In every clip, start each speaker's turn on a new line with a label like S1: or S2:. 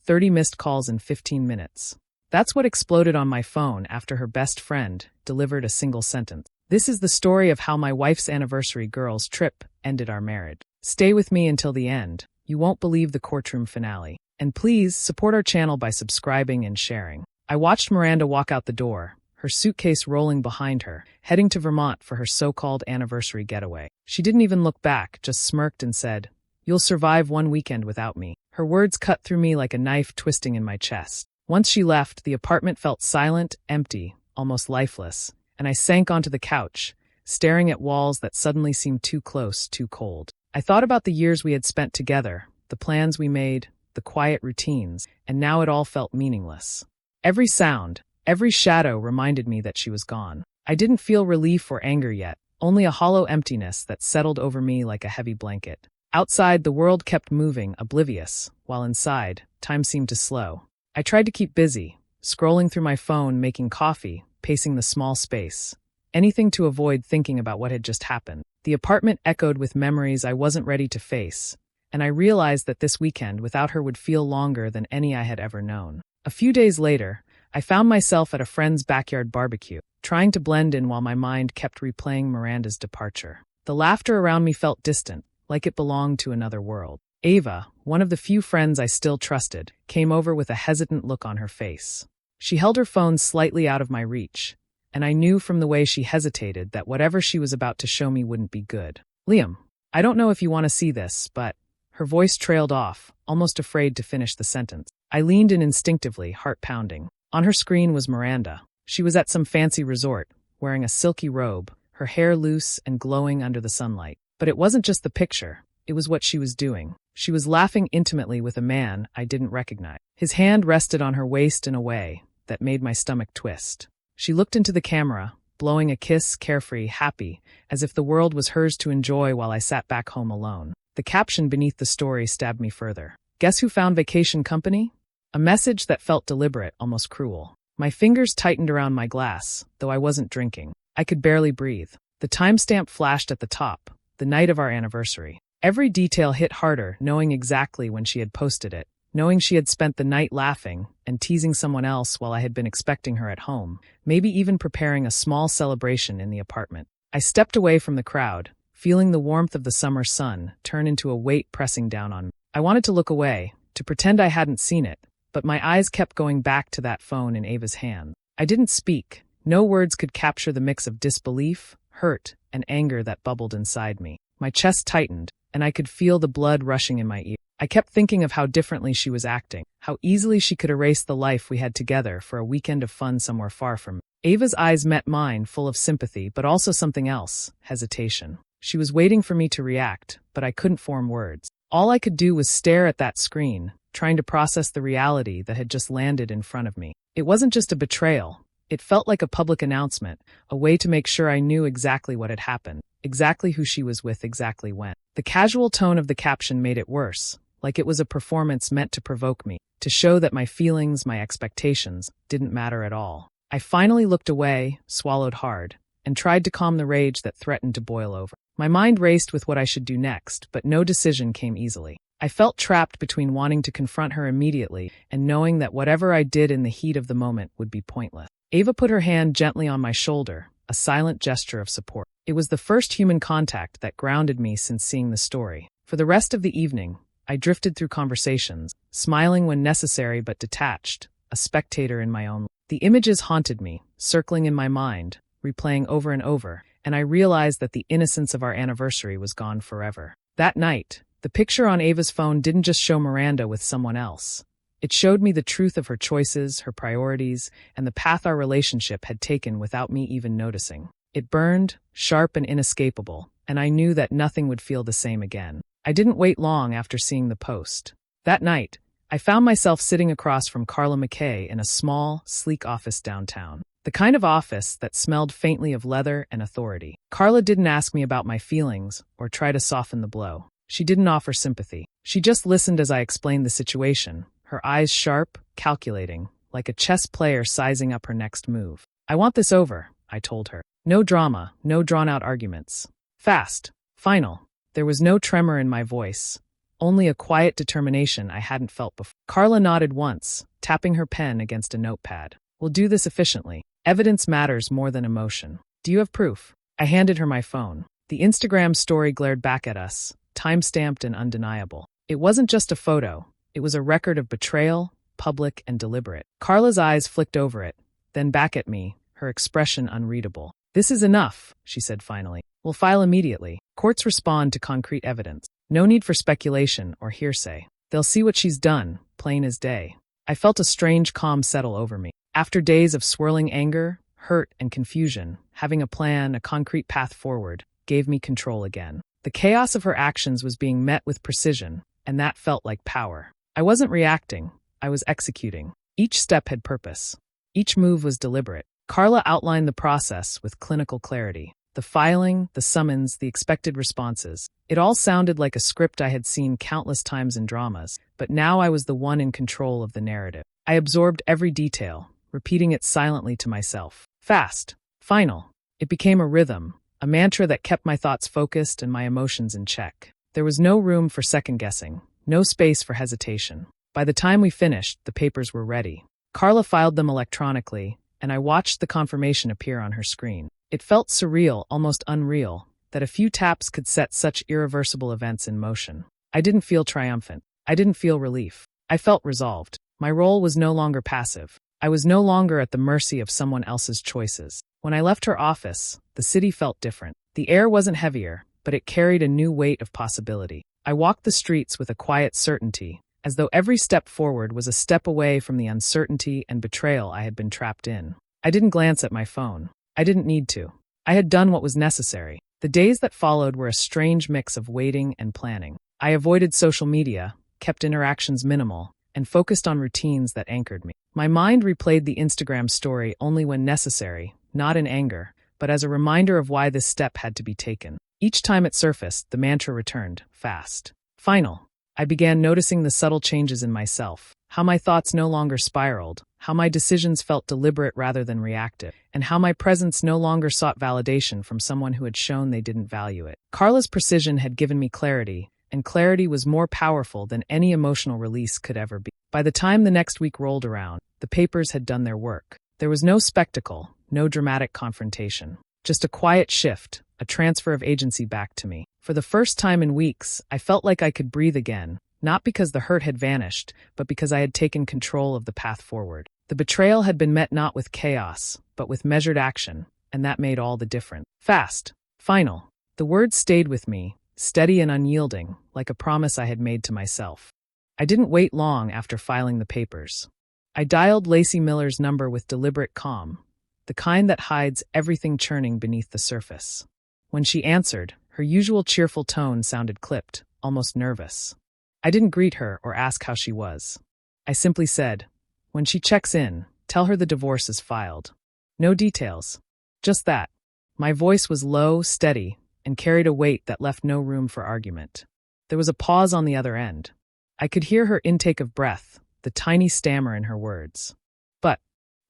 S1: 30 missed calls in 15 minutes. That's what exploded on my phone after her best friend delivered a single sentence. This is the story of how my wife's anniversary girls' trip ended our marriage. Stay with me until the end. You won't believe the courtroom finale. And please support our channel by subscribing and sharing. I watched Miranda walk out the door, her suitcase rolling behind her, heading to Vermont for her so-called anniversary getaway. She didn't even look back, just smirked and said, "You'll survive one weekend without me." Her words cut through me like a knife twisting in my chest. Once she left, the apartment felt silent, empty, almost lifeless, and I sank onto the couch, staring at walls that suddenly seemed too close, too cold. I thought about the years we had spent together, the plans we made, the quiet routines, and now it all felt meaningless. Every sound, every shadow reminded me that she was gone. I didn't feel relief or anger yet, only a hollow emptiness that settled over me like a heavy blanket. Outside, the world kept moving, oblivious, while inside, time seemed to slow. I tried to keep busy, scrolling through my phone, making coffee, pacing the small space. Anything to avoid thinking about what had just happened. The apartment echoed with memories I wasn't ready to face, and I realized that this weekend without her would feel longer than any I had ever known. A few days later, I found myself at a friend's backyard barbecue, trying to blend in while my mind kept replaying Miranda's departure. The laughter around me felt distant, like it belonged to another world. Ava, one of the few friends I still trusted, came over with a hesitant look on her face. She held her phone slightly out of my reach, and I knew from the way she hesitated that whatever she was about to show me wouldn't be good. "Liam, I don't know if you want to see this, but..." Her voice trailed off, almost afraid to finish the sentence. I leaned in instinctively, heart pounding. On her screen was Miranda. She was at some fancy resort, wearing a silky robe, her hair loose and glowing under the sunlight. But it wasn't just the picture, it was what she was doing. She was laughing intimately with a man I didn't recognize. His hand rested on her waist in a way that made my stomach twist. She looked into the camera, blowing a kiss, carefree, happy, as if the world was hers to enjoy while I sat back home alone. The caption beneath the story stabbed me further. "Guess who found vacation company?" A message that felt deliberate, almost cruel. My fingers tightened around my glass, though I wasn't drinking. I could barely breathe. The timestamp flashed at the top, the night of our anniversary. Every detail hit harder, knowing exactly when she had posted it, knowing she had spent the night laughing and teasing someone else while I had been expecting her at home, maybe even preparing a small celebration in the apartment. I stepped away from the crowd, feeling the warmth of the summer sun turn into a weight pressing down on me. I wanted to look away, to pretend I hadn't seen it, but my eyes kept going back to that phone in Ava's hand. I didn't speak. No words could capture the mix of disbelief, hurt, and anger that bubbled inside me. My chest tightened, and I could feel the blood rushing in my ear. I kept thinking of how differently she was acting, how easily she could erase the life we had together for a weekend of fun somewhere far from me. Ava's eyes met mine, full of sympathy, but also something else, hesitation. She was waiting for me to react, but I couldn't form words. All I could do was stare at that screen, trying to process the reality that had just landed in front of me. It wasn't just a betrayal. It felt like a public announcement, a way to make sure I knew exactly what had happened, exactly who she was with, exactly when. The casual tone of the caption made it worse, like it was a performance meant to provoke me, to show that my feelings, my expectations, didn't matter at all. I finally looked away, swallowed hard, and tried to calm the rage that threatened to boil over. My mind raced with what I should do next, but no decision came easily. I felt trapped between wanting to confront her immediately and knowing that whatever I did in the heat of the moment would be pointless. Ava put her hand gently on my shoulder, a silent gesture of support. It was the first human contact that grounded me since seeing the story. For the rest of the evening, I drifted through conversations, smiling when necessary but detached, a spectator in my own. The images haunted me, circling in my mind, replaying over and over, and I realized that the innocence of our anniversary was gone forever. That night, the picture on Ava's phone didn't just show Miranda with someone else. It showed me the truth of her choices, her priorities, and the path our relationship had taken without me even noticing. It burned, sharp and inescapable, and I knew that nothing would feel the same again. I didn't wait long after seeing the post. That night, I found myself sitting across from Carla McKay in a small, sleek office downtown. The kind of office that smelled faintly of leather and authority. Carla didn't ask me about my feelings or try to soften the blow. She didn't offer sympathy. She just listened as I explained the situation, her eyes sharp, calculating, like a chess player sizing up her next move. "I want this over," I told her. "No drama, no drawn-out arguments. Fast. Final." There was no tremor in my voice, only a quiet determination I hadn't felt before. Carla nodded once, tapping her pen against a notepad. We'll do this efficiently. Evidence matters more than emotion. Do you have proof? I handed her my phone. The Instagram story glared back at us, time-stamped and undeniable. It wasn't just a photo. It was a record of betrayal, public and deliberate. Carla's eyes flicked over it, then back at me, her expression unreadable. This is enough, she said finally. We'll file immediately. Courts respond to concrete evidence. No need for speculation or hearsay. They'll see what she's done, plain as day. I felt a strange calm settle over me. After days of swirling anger, hurt, and confusion, having a plan, a concrete path forward, gave me control again. The chaos of her actions was being met with precision, and that felt like power. I wasn't reacting, I was executing. Each step had purpose. Each move was deliberate. Carla outlined the process with clinical clarity. The filing, the summons, the expected responses. It all sounded like a script I had seen countless times in dramas, but now I was the one in control of the narrative. I absorbed every detail, repeating it silently to myself. Fast. Final. It became a rhythm, a mantra that kept my thoughts focused and my emotions in check. There was no room for second-guessing, no space for hesitation. By the time we finished, the papers were ready. Carla filed them electronically, and I watched the confirmation appear on her screen. It felt surreal, almost unreal, that a few taps could set such irreversible events in motion. I didn't feel triumphant. I didn't feel relief. I felt resolved. My role was no longer passive. I was no longer at the mercy of someone else's choices. When I left her office, the city felt different. The air wasn't heavier, but it carried a new weight of possibility. I walked the streets with a quiet certainty, as though every step forward was a step away from the uncertainty and betrayal I had been trapped in. I didn't glance at my phone. I didn't need to. I had done what was necessary. The days that followed were a strange mix of waiting and planning. I avoided social media, kept interactions minimal, and focused on routines that anchored me. My mind replayed the Instagram story only when necessary, not in anger, but as a reminder of why this step had to be taken. Each time it surfaced, the mantra returned, fast. Final. I began noticing the subtle changes in myself, how my thoughts no longer spiraled, how my decisions felt deliberate rather than reactive, and how my presence no longer sought validation from someone who had shown they didn't value it. Carla's precision had given me clarity, and clarity was more powerful than any emotional release could ever be. By the time the next week rolled around, the papers had done their work. There was no spectacle, no dramatic confrontation, just a quiet shift, a transfer of agency back to me. For the first time in weeks, I felt like I could breathe again, not because the hurt had vanished, but because I had taken control of the path forward. The betrayal had been met not with chaos, but with measured action, and that made all the difference. Fast. Final. The words stayed with me, steady and unyielding, like a promise I had made to myself. I didn't wait long after filing the papers. I dialed Lacey Miller's number with deliberate calm, the kind that hides everything churning beneath the surface. When she answered, her usual cheerful tone sounded clipped, almost nervous. I didn't greet her or ask how she was. I simply said, "When she checks in, tell her the divorce is filed." No details. Just that. My voice was low, steady, and carried a weight that left no room for argument. There was a pause on the other end. I could hear her intake of breath, the tiny stammer in her words. "But,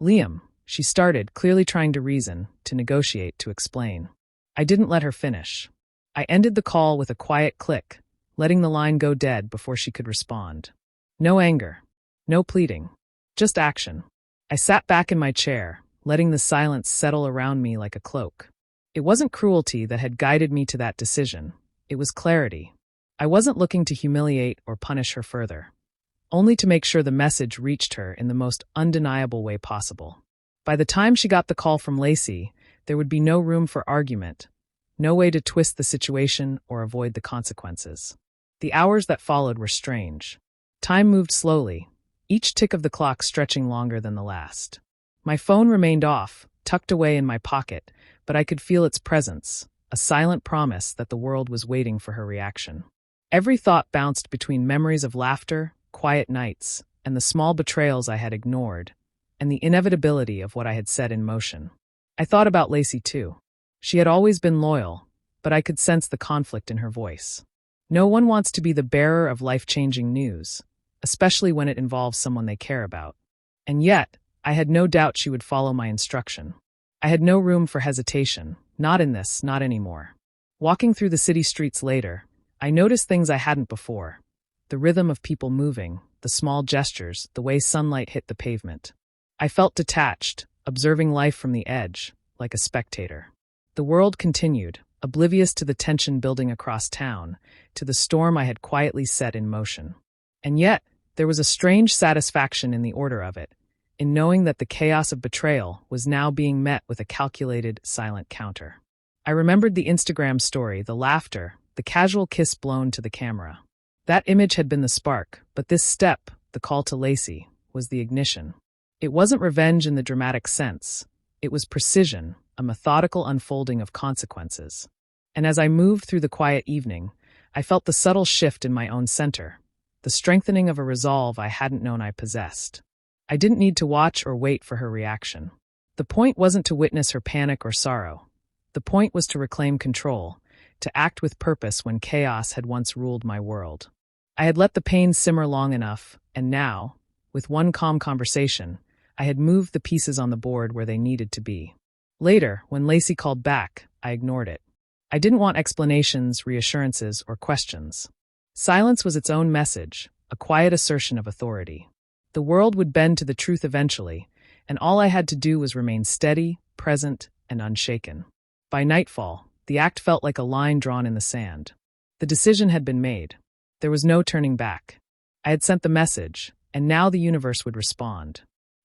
S1: Liam," she started, clearly trying to reason, to negotiate, to explain. I didn't let her finish. I ended the call with a quiet click, letting the line go dead before she could respond. No anger. No pleading. Just action. I sat back in my chair, letting the silence settle around me like a cloak. It wasn't cruelty that had guided me to that decision. It was clarity. I wasn't looking to humiliate or punish her further, only to make sure the message reached her in the most undeniable way possible. By the time she got the call from Lacey, there would be no room for argument, no way to twist the situation or avoid the consequences. The hours that followed were strange. Time moved slowly, each tick of the clock stretching longer than the last. My phone remained off, tucked away in my pocket, but I could feel its presence, a silent promise that the world was waiting for her reaction. Every thought bounced between memories of laughter, quiet nights, and the small betrayals I had ignored, and the inevitability of what I had set in motion. I thought about Lacey too. She had always been loyal, but I could sense the conflict in her voice. No one wants to be the bearer of life-changing news, especially when it involves someone they care about. And yet, I had no doubt she would follow my instruction. I had no room for hesitation, not in this, not anymore. Walking through the city streets later, I noticed things I hadn't before. the rhythm of people moving, the small gestures, the way sunlight hit the pavement. I felt detached, observing life from the edge, like a spectator. The world continued, oblivious to the tension building across town, to the storm I had quietly set in motion. And yet, there was a strange satisfaction in the order of it, in knowing that the chaos of betrayal was now being met with a calculated, silent counter. I remembered the Instagram story, the laughter, the casual kiss blown to the camera. That image had been the spark, but this step, the call to Lacey, was the ignition. It wasn't revenge in the dramatic sense. It was precision, a methodical unfolding of consequences. And as I moved through the quiet evening, I felt the subtle shift in my own center, the strengthening of a resolve I hadn't known I possessed. I didn't need to watch or wait for her reaction. The point wasn't to witness her panic or sorrow. The point was to reclaim control, to act with purpose when chaos had once ruled my world. I had let the pain simmer long enough, and now, with one calm conversation, I had moved the pieces on the board where they needed to be. Later, when Lacey called back, I ignored it. I didn't want explanations, reassurances, or questions. Silence was its own message, a quiet assertion of authority. The world would bend to the truth eventually, and all I had to do was remain steady, present, and unshaken. By nightfall, the act felt like a line drawn in the sand. The decision had been made. There was no turning back. I had sent the message, and now the universe would respond.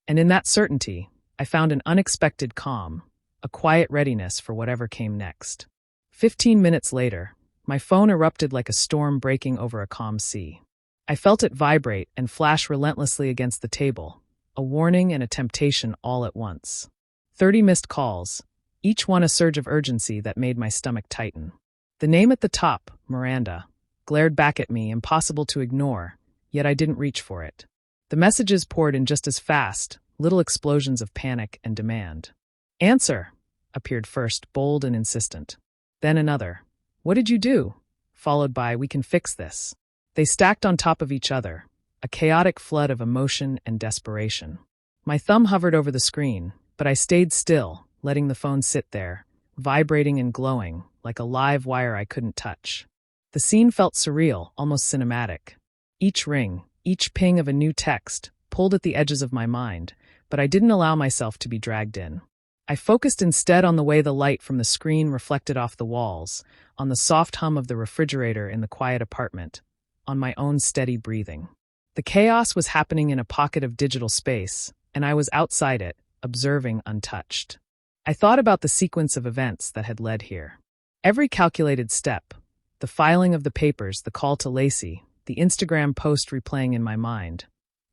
S1: And in that certainty, I found an unexpected calm, a quiet readiness for whatever came next. 15 minutes later, my phone erupted like a storm breaking over a calm sea. I felt it vibrate and flash relentlessly against the table, a warning and a temptation all at once. 30 missed calls, each one a surge of urgency that made my stomach tighten. The name at the top, Miranda, glared back at me, impossible to ignore, yet I didn't reach for it. The messages poured in just as fast, little explosions of panic and demand. "Answer," appeared first, bold and insistent. Then another, "What did you do?" followed by, "We can fix this." They stacked on top of each other, a chaotic flood of emotion and desperation. My thumb hovered over the screen, but I stayed still, letting the phone sit there, vibrating and glowing, like a live wire I couldn't touch. The scene felt surreal, almost cinematic. Each ring, each ping of a new text, pulled at the edges of my mind, but I didn't allow myself to be dragged in. I focused instead on the way the light from the screen reflected off the walls, on the soft hum of the refrigerator in the quiet apartment, on my own steady breathing. The chaos was happening in a pocket of digital space, and I was outside it, observing untouched. I thought about the sequence of events that had led here. Every calculated step, the filing of the papers, the call to Lacey, the Instagram post replaying in my mind,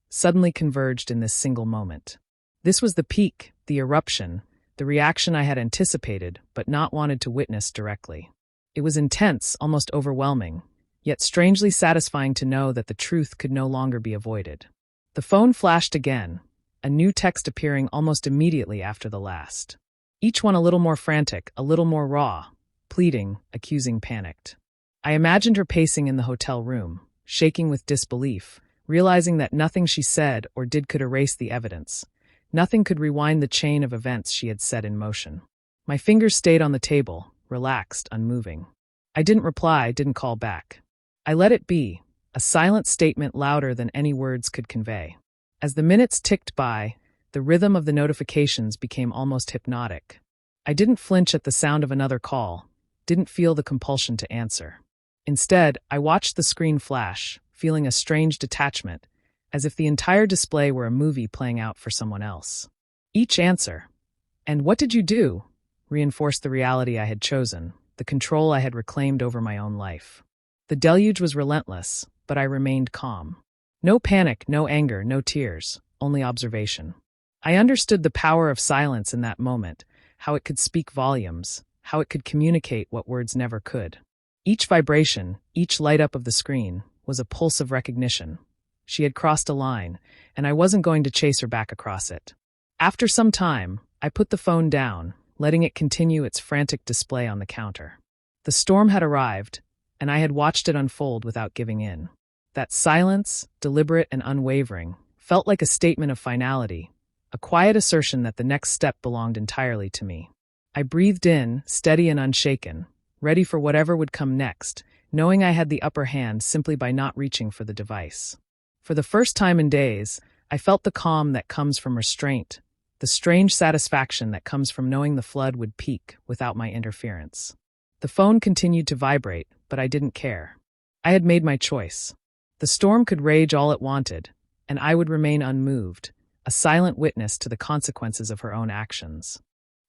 S1: suddenly converged in this single moment. This was the peak, the eruption, the reaction I had anticipated but not wanted to witness directly. It was intense, almost overwhelming, yet strangely satisfying to know that the truth could no longer be avoided. The phone flashed again, a new text appearing almost immediately after the last. Each one a little more frantic, a little more raw, pleading, accusing, panicked. I imagined her pacing in the hotel room, shaking with disbelief, realizing that nothing she said or did could erase the evidence. Nothing could rewind the chain of events she had set in motion. My fingers stayed on the table, relaxed, unmoving. I didn't reply, didn't call back. I let it be, a silent statement louder than any words could convey. As the minutes ticked by, the rhythm of the notifications became almost hypnotic. I didn't flinch at the sound of another call, didn't feel the compulsion to answer. Instead, I watched the screen flash, feeling a strange detachment, as if the entire display were a movie playing out for someone else. Each answer, "And what did you do?" reinforced the reality I had chosen, the control I had reclaimed over my own life. The deluge was relentless, but I remained calm. No panic, no anger, no tears, only observation. I understood the power of silence in that moment, how it could speak volumes, how it could communicate what words never could. Each vibration, each light up of the screen, was a pulse of recognition. She had crossed a line, and I wasn't going to chase her back across it. After some time, I put the phone down, letting it continue its frantic display on the counter. The storm had arrived, and I had watched it unfold without giving in. That silence, deliberate and unwavering, felt like a statement of finality, a quiet assertion that the next step belonged entirely to me. I breathed in, steady and unshaken, ready for whatever would come next, knowing I had the upper hand simply by not reaching for the device. For the first time in days, I felt the calm that comes from restraint, the strange satisfaction that comes from knowing the flood would peak without my interference. The phone continued to vibrate, but I didn't care. I had made my choice. The storm could rage all it wanted, and I would remain unmoved, a silent witness to the consequences of her own actions.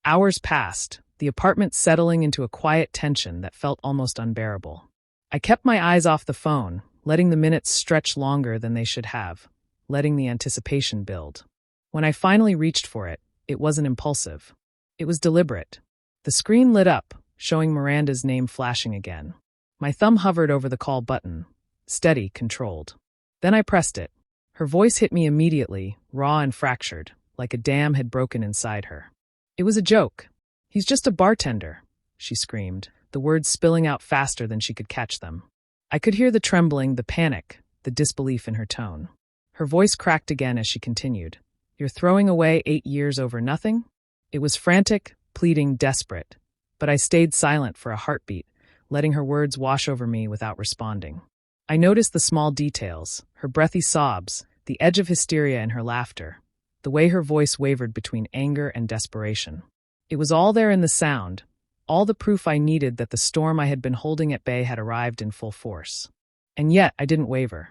S1: Hours passed, the apartment settling into a quiet tension that felt almost unbearable. I kept my eyes off the phone, letting the minutes stretch longer than they should have, letting the anticipation build. When I finally reached for it, it wasn't impulsive. It was deliberate. The screen lit up, showing Miranda's name flashing again. My thumb hovered over the call button, steady, controlled. Then I pressed it. Her voice hit me immediately, raw and fractured, like a dam had broken inside her. It was a joke. "He's just a bartender," she screamed, the words spilling out faster than she could catch them. I could hear the trembling, the panic, the disbelief in her tone. Her voice cracked again as she continued. "You're throwing away 8 years over nothing?" It was frantic, pleading, desperate. But I stayed silent for a heartbeat, letting her words wash over me without responding. I noticed the small details, her breathy sobs, the edge of hysteria in her laughter, the way her voice wavered between anger and desperation. It was all there in the sound, all the proof I needed that the storm I had been holding at bay had arrived in full force. And yet, I didn't waver.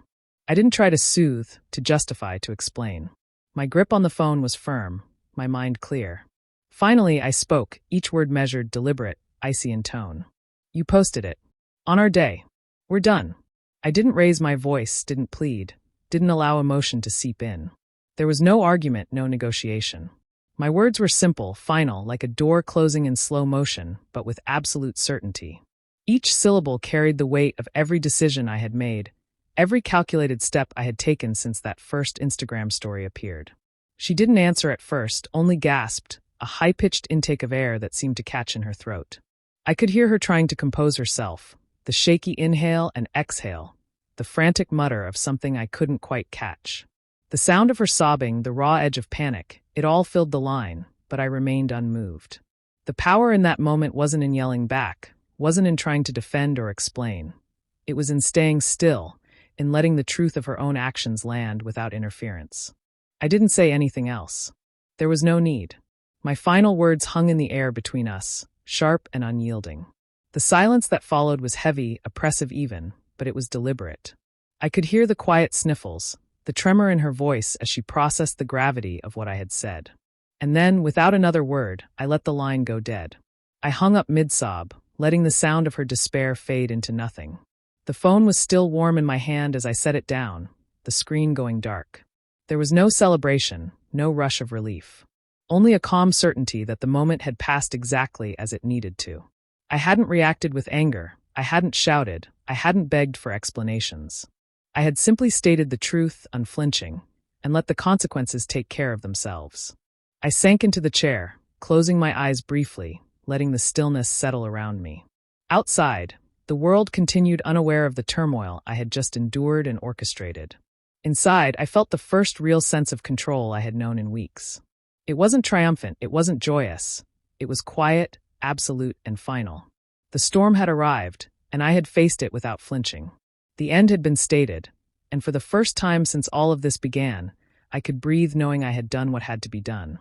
S1: I didn't try to soothe, to justify, to explain. My grip on the phone was firm, my mind clear. Finally, I spoke, each word measured, deliberate, icy in tone. "You posted it. On our day. We're done." I didn't raise my voice, didn't plead, didn't allow emotion to seep in. There was no argument, no negotiation. My words were simple, final, like a door closing in slow motion, but with absolute certainty. Each syllable carried the weight of every decision I had made, every calculated step I had taken since that first Instagram story appeared. She didn't answer at first, only gasped, a high-pitched intake of air that seemed to catch in her throat. I could hear her trying to compose herself, the shaky inhale and exhale, the frantic mutter of something I couldn't quite catch. The sound of her sobbing, the raw edge of panic, it all filled the line, but I remained unmoved. The power in that moment wasn't in yelling back, wasn't in trying to defend or explain. It was in staying still, in letting the truth of her own actions land without interference. I didn't say anything else. There was no need. My final words hung in the air between us, sharp and unyielding. The silence that followed was heavy, oppressive even, but it was deliberate. I could hear the quiet sniffles, the tremor in her voice as she processed the gravity of what I had said. And then, without another word, I let the line go dead. I hung up mid-sob, letting the sound of her despair fade into nothing. The phone was still warm in my hand as I set it down, the screen going dark. There was no celebration, no rush of relief. Only a calm certainty that the moment had passed exactly as it needed to. I hadn't reacted with anger, I hadn't shouted, I hadn't begged for explanations. I had simply stated the truth, unflinching, and let the consequences take care of themselves. I sank into the chair, closing my eyes briefly, letting the stillness settle around me. Outside, the world continued unaware of the turmoil I had just endured and orchestrated. Inside, I felt the first real sense of control I had known in weeks. It wasn't triumphant, it wasn't joyous. It was quiet, absolute, and final. The storm had arrived, and I had faced it without flinching. The end had been stated, and for the first time since all of this began, I could breathe knowing I had done what had to be done.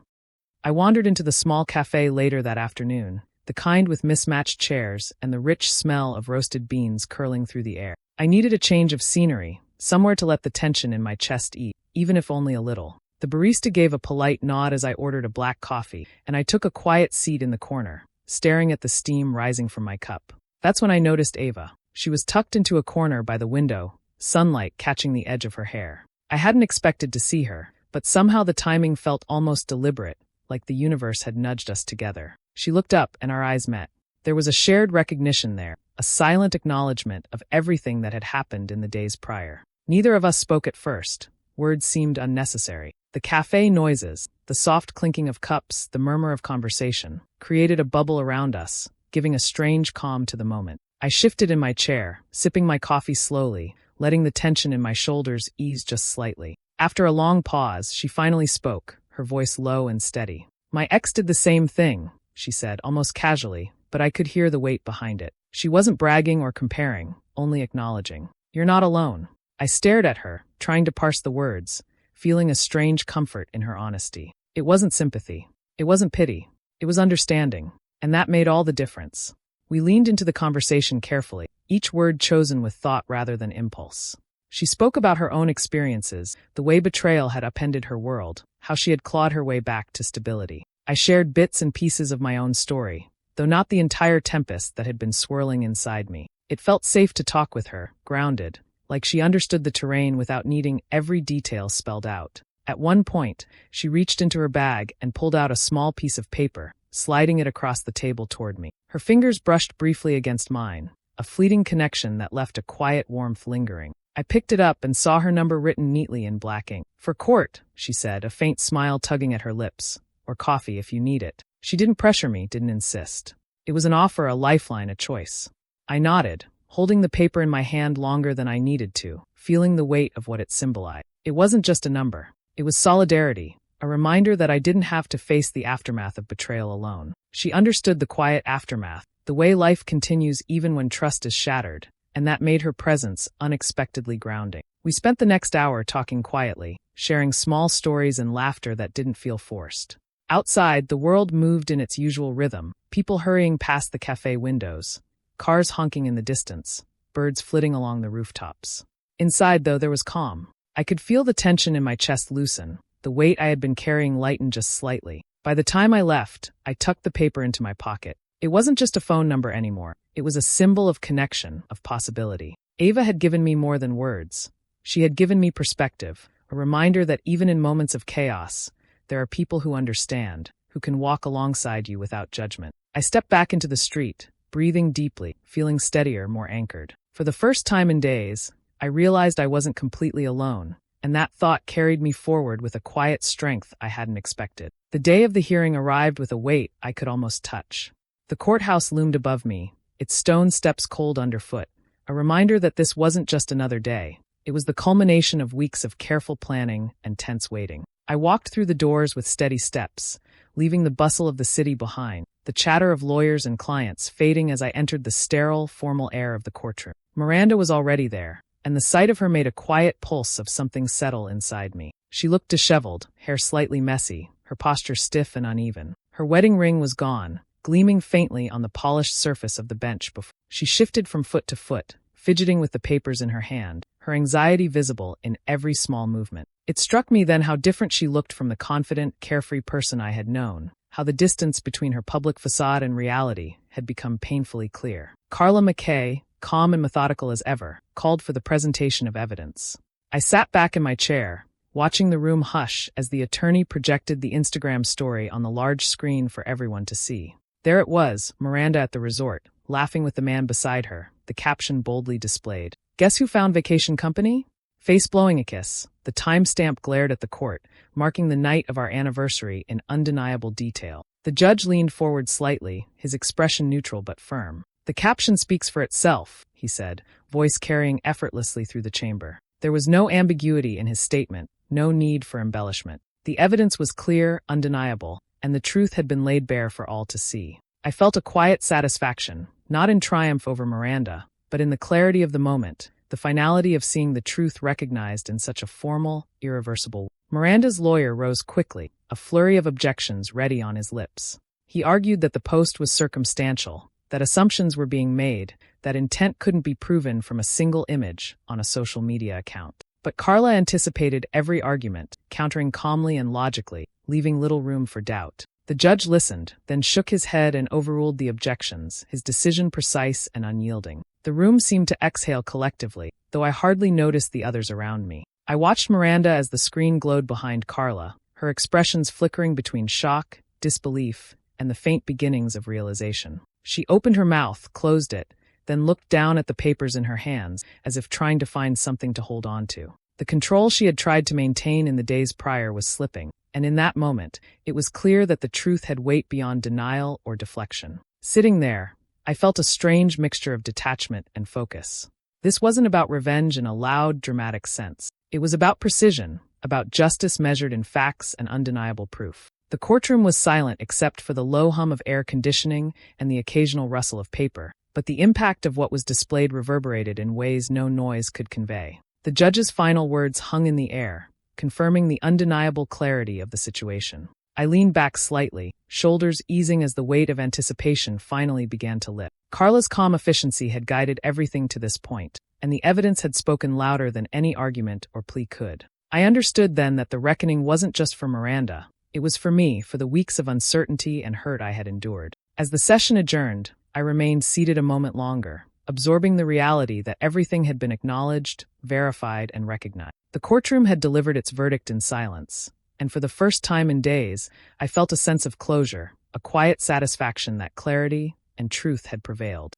S1: I wandered into the small cafe later that afternoon, the kind with mismatched chairs and the rich smell of roasted beans curling through the air. I needed a change of scenery, somewhere to let the tension in my chest ease, even if only a little. The barista gave a polite nod as I ordered a black coffee, and I took a quiet seat in the corner, staring at the steam rising from my cup. That's when I noticed Ava. She was tucked into a corner by the window, sunlight catching the edge of her hair. I hadn't expected to see her, but somehow the timing felt almost deliberate, like the universe had nudged us together. She looked up and our eyes met. There was a shared recognition there, a silent acknowledgement of everything that had happened in the days prior. Neither of us spoke at first. Words seemed unnecessary. The cafe noises, the soft clinking of cups, the murmur of conversation, created a bubble around us, giving a strange calm to the moment. I shifted in my chair, sipping my coffee slowly, letting the tension in my shoulders ease just slightly. After a long pause, she finally spoke, her voice low and steady. "My ex did the same thing," she said, almost casually, but I could hear the weight behind it. She wasn't bragging or comparing, only acknowledging. "You're not alone." I stared at her, trying to parse the words, feeling a strange comfort in her honesty. It wasn't sympathy. It wasn't pity. It was understanding. And that made all the difference. We leaned into the conversation carefully, each word chosen with thought rather than impulse. She spoke about her own experiences, the way betrayal had upended her world, how she had clawed her way back to stability. I shared bits and pieces of my own story, though not the entire tempest that had been swirling inside me. It felt safe to talk with her, grounded, like she understood the terrain without needing every detail spelled out. At one point, she reached into her bag and pulled out a small piece of paper, sliding it across the table toward me. Her fingers brushed briefly against mine, a fleeting connection that left a quiet warmth lingering. I picked it up and saw her number written neatly in black ink. "For court," she said, a faint smile tugging at her lips. "Or coffee if you need it." She didn't pressure me, didn't insist. It was an offer, a lifeline, a choice. I nodded, holding the paper in my hand longer than I needed to, feeling the weight of what it symbolized. It wasn't just a number. It was solidarity, a reminder that I didn't have to face the aftermath of betrayal alone. She understood the quiet aftermath, the way life continues even when trust is shattered, and that made her presence unexpectedly grounding. We spent the next hour talking quietly, sharing small stories and laughter that didn't feel forced. Outside, the world moved in its usual rhythm, people hurrying past the cafe windows, cars honking in the distance, birds flitting along the rooftops. Inside, though, there was calm. I could feel the tension in my chest loosen, the weight I had been carrying lighten just slightly. By the time I left, I tucked the paper into my pocket. It wasn't just a phone number anymore. It was a symbol of connection, of possibility. Ava had given me more than words. She had given me perspective, a reminder that even in moments of chaos, there are people who understand, who can walk alongside you without judgment. I stepped back into the street, breathing deeply, feeling steadier, more anchored. For the first time in days, I realized I wasn't completely alone, and that thought carried me forward with a quiet strength I hadn't expected. The day of the hearing arrived with a weight I could almost touch. The courthouse loomed above me, its stone steps cold underfoot, a reminder that this wasn't just another day. It was the culmination of weeks of careful planning and tense waiting. I walked through the doors with steady steps, leaving the bustle of the city behind, the chatter of lawyers and clients fading as I entered the sterile, formal air of the courtroom. Miranda was already there, and the sight of her made a quiet pulse of something settle inside me. She looked disheveled, hair slightly messy, her posture stiff and uneven. Her wedding ring was gone, gleaming faintly on the polished surface of the bench before. She shifted from foot to foot, fidgeting with the papers in her hand, her anxiety visible in every small movement. It struck me then how different she looked from the confident, carefree person I had known, how the distance between her public facade and reality had become painfully clear. Carla McKay, calm and methodical as ever, called for the presentation of evidence. I sat back in my chair, watching the room hush as the attorney projected the Instagram story on the large screen for everyone to see. There it was, Miranda at the resort, laughing with the man beside her, the caption boldly displayed. "Guess who found vacation company?" Face blowing a kiss, the timestamp glared at the court, marking the night of our anniversary in undeniable detail. The judge leaned forward slightly, his expression neutral but firm. "The caption speaks for itself," he said, voice carrying effortlessly through the chamber. There was no ambiguity in his statement, no need for embellishment. The evidence was clear, undeniable, and the truth had been laid bare for all to see. I felt a quiet satisfaction, not in triumph over Miranda, but in the clarity of the moment, the finality of seeing the truth recognized in such a formal, irreversible way. Miranda's lawyer rose quickly, a flurry of objections ready on his lips. He argued that the post was circumstantial, that assumptions were being made, that intent couldn't be proven from a single image on a social media account. But Carla anticipated every argument, countering calmly and logically, leaving little room for doubt. The judge listened, then shook his head and overruled the objections, his decision precise and unyielding. The room seemed to exhale collectively, though I hardly noticed the others around me. I watched Miranda as the screen glowed behind Carla, her expressions flickering between shock, disbelief, and the faint beginnings of realization. She opened her mouth, closed it, then looked down at the papers in her hands, as if trying to find something to hold on to. The control she had tried to maintain in the days prior was slipping, and in that moment, it was clear that the truth had weight beyond denial or deflection. Sitting there, I felt a strange mixture of detachment and focus. This wasn't about revenge in a loud, dramatic sense. It was about precision, about justice measured in facts and undeniable proof. The courtroom was silent except for the low hum of air conditioning and the occasional rustle of paper, but the impact of what was displayed reverberated in ways no noise could convey. The judge's final words hung in the air, confirming the undeniable clarity of the situation. I leaned back slightly, shoulders easing as the weight of anticipation finally began to lift. Carla's calm efficiency had guided everything to this point, and the evidence had spoken louder than any argument or plea could. I understood then that the reckoning wasn't just for Miranda. It was for me, for the weeks of uncertainty and hurt I had endured. As the session adjourned, I remained seated a moment longer, absorbing the reality that everything had been acknowledged, verified, and recognized. The courtroom had delivered its verdict in silence, and for the first time in days, I felt a sense of closure, a quiet satisfaction that clarity and truth had prevailed.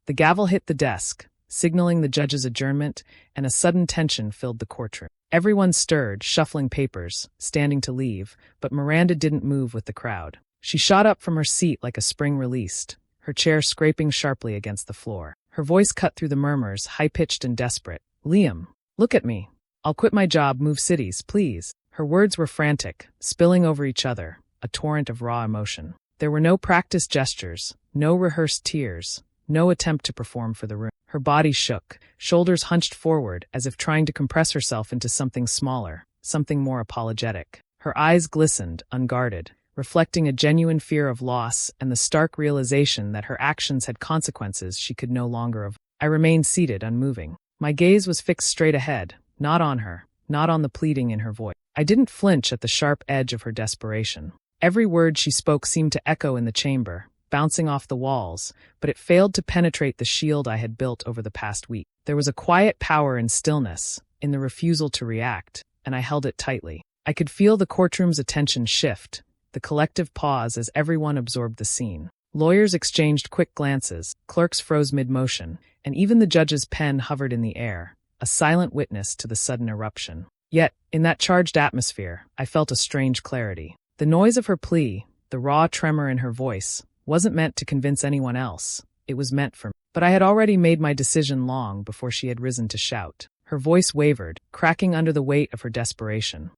S1: The gavel hit the desk, signaling the judge's adjournment, and a sudden tension filled the courtroom. Everyone stirred, shuffling papers, standing to leave, but Miranda didn't move with the crowd. She shot up from her seat like a spring released, her chair scraping sharply against the floor. Her voice cut through the murmurs, high-pitched and desperate. "Liam, look at me. I'll quit my job, move cities, please." Her words were frantic, spilling over each other, a torrent of raw emotion. There were no practiced gestures, no rehearsed tears, no attempt to perform for the room. Her body shook, shoulders hunched forward as if trying to compress herself into something smaller, something more apologetic. Her eyes glistened, unguarded, reflecting a genuine fear of loss and the stark realization that her actions had consequences she could no longer avoid. I remained seated, unmoving. My gaze was fixed straight ahead, not on her, not on the pleading in her voice. I didn't flinch at the sharp edge of her desperation. Every word she spoke seemed to echo in the chamber, bouncing off the walls, but it failed to penetrate the shield I had built over the past week. There was a quiet power in stillness, in the refusal to react, and I held it tightly. I could feel the courtroom's attention shift, the collective pause as everyone absorbed the scene. Lawyers exchanged quick glances, clerks froze mid-motion, and even the judge's pen hovered in the air, a silent witness to the sudden eruption. Yet, in that charged atmosphere, I felt a strange clarity. The noise of her plea, the raw tremor in her voice, wasn't meant to convince anyone else. It was meant for me. But I had already made my decision long before she had risen to shout. Her voice wavered, cracking under the weight of her desperation.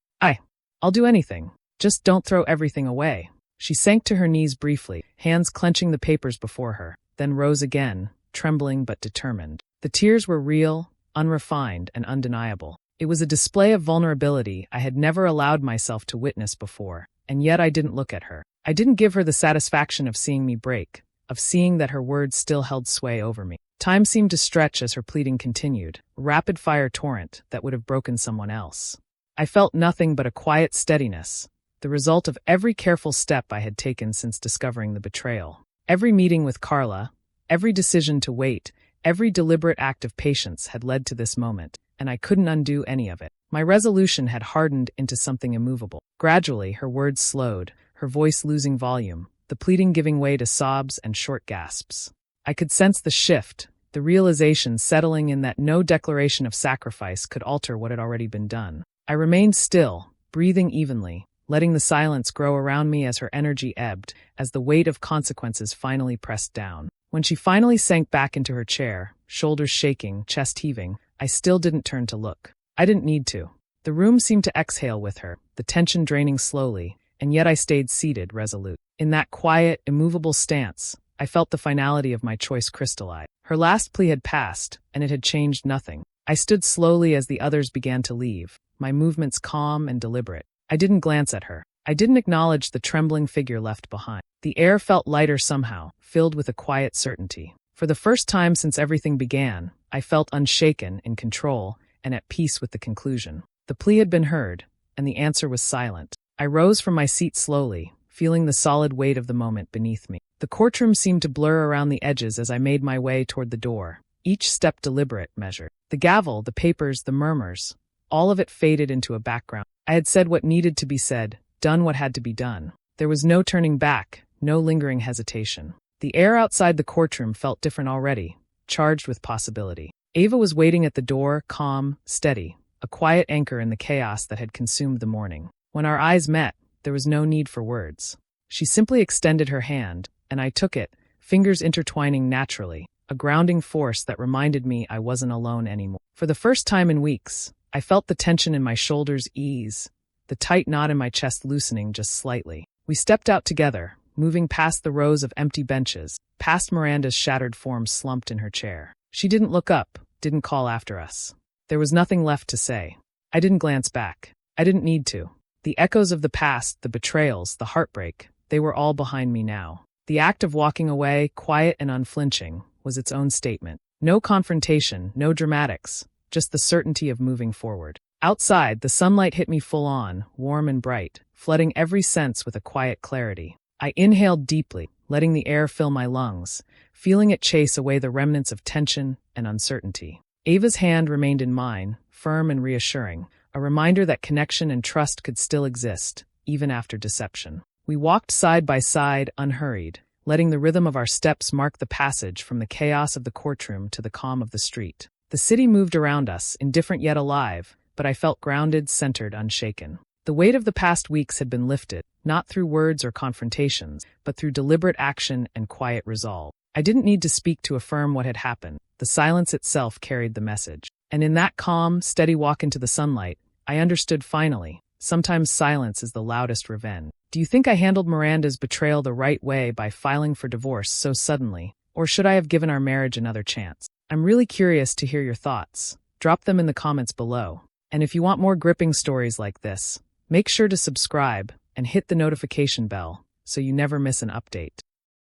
S1: I'll do anything. Just don't throw everything away." She sank to her knees briefly, hands clenching the papers before her, then rose again, trembling but determined. The tears were real, unrefined, and undeniable. It was a display of vulnerability I had never allowed myself to witness before, and yet I didn't look at her. I didn't give her the satisfaction of seeing me break, of seeing that her words still held sway over me. Time seemed to stretch as her pleading continued, a rapid-fire torrent that would have broken someone else. I felt nothing but a quiet steadiness, the result of every careful step I had taken since discovering the betrayal. Every meeting with Carla, every decision to wait, every deliberate act of patience had led to this moment, and I couldn't undo any of it. My resolution had hardened into something immovable. Gradually, her words slowed, her voice losing volume, the pleading giving way to sobs and short gasps. I could sense the shift, the realization settling in that no declaration of sacrifice could alter what had already been done. I remained still, breathing evenly, letting the silence grow around me as her energy ebbed, as the weight of consequences finally pressed down. When she finally sank back into her chair, shoulders shaking, chest heaving, I still didn't turn to look. I didn't need to. The room seemed to exhale with her, the tension draining slowly, and yet I stayed seated, resolute. In that quiet, immovable stance, I felt the finality of my choice crystallize. Her last plea had passed, and it had changed nothing. I stood slowly as the others began to leave, my movements calm and deliberate. I didn't glance at her. I didn't acknowledge the trembling figure left behind. The air felt lighter somehow, filled with a quiet certainty. For the first time since everything began, I felt unshaken, in control, and at peace with the conclusion. The plea had been heard, and the answer was silent. I rose from my seat slowly, feeling the solid weight of the moment beneath me. The courtroom seemed to blur around the edges as I made my way toward the door, each step deliberate, measured. The gavel, the papers, the murmurs, all of it faded into a background. I had said what needed to be said, done what had to be done. There was no turning back, no lingering hesitation. The air outside the courtroom felt different already, charged with possibility. Ava was waiting at the door, calm, steady, a quiet anchor in the chaos that had consumed the morning. When our eyes met, there was no need for words. She simply extended her hand, and I took it, fingers intertwining naturally, a grounding force that reminded me I wasn't alone anymore. For the first time in weeks, I felt the tension in my shoulders ease, the tight knot in my chest loosening just slightly. We stepped out together, moving past the rows of empty benches, past Miranda's shattered form slumped in her chair. She didn't look up, didn't call after us. There was nothing left to say. I didn't glance back. I didn't need to. The echoes of the past, the betrayals, the heartbreak, they were all behind me now. The act of walking away, quiet and unflinching, was its own statement. No confrontation, no dramatics, just the certainty of moving forward. Outside, the sunlight hit me full on, warm and bright, flooding every sense with a quiet clarity. I inhaled deeply, letting the air fill my lungs, feeling it chase away the remnants of tension and uncertainty. Ava's hand remained in mine, firm and reassuring, a reminder that connection and trust could still exist, even after deception. We walked side by side, unhurried, letting the rhythm of our steps mark the passage from the chaos of the courtroom to the calm of the street. The city moved around us, indifferent yet alive, but I felt grounded, centered, unshaken. The weight of the past weeks had been lifted, not through words or confrontations, but through deliberate action and quiet resolve. I didn't need to speak to affirm what had happened. The silence itself carried the message. And in that calm, steady walk into the sunlight, I understood finally, sometimes silence is the loudest revenge. Do you think I handled Miranda's betrayal the right way by filing for divorce so suddenly, or should I have given our marriage another chance? I'm really curious to hear your thoughts. Drop them in the comments below. And if you want more gripping stories like this, make sure to subscribe and hit the notification bell so you never miss an update.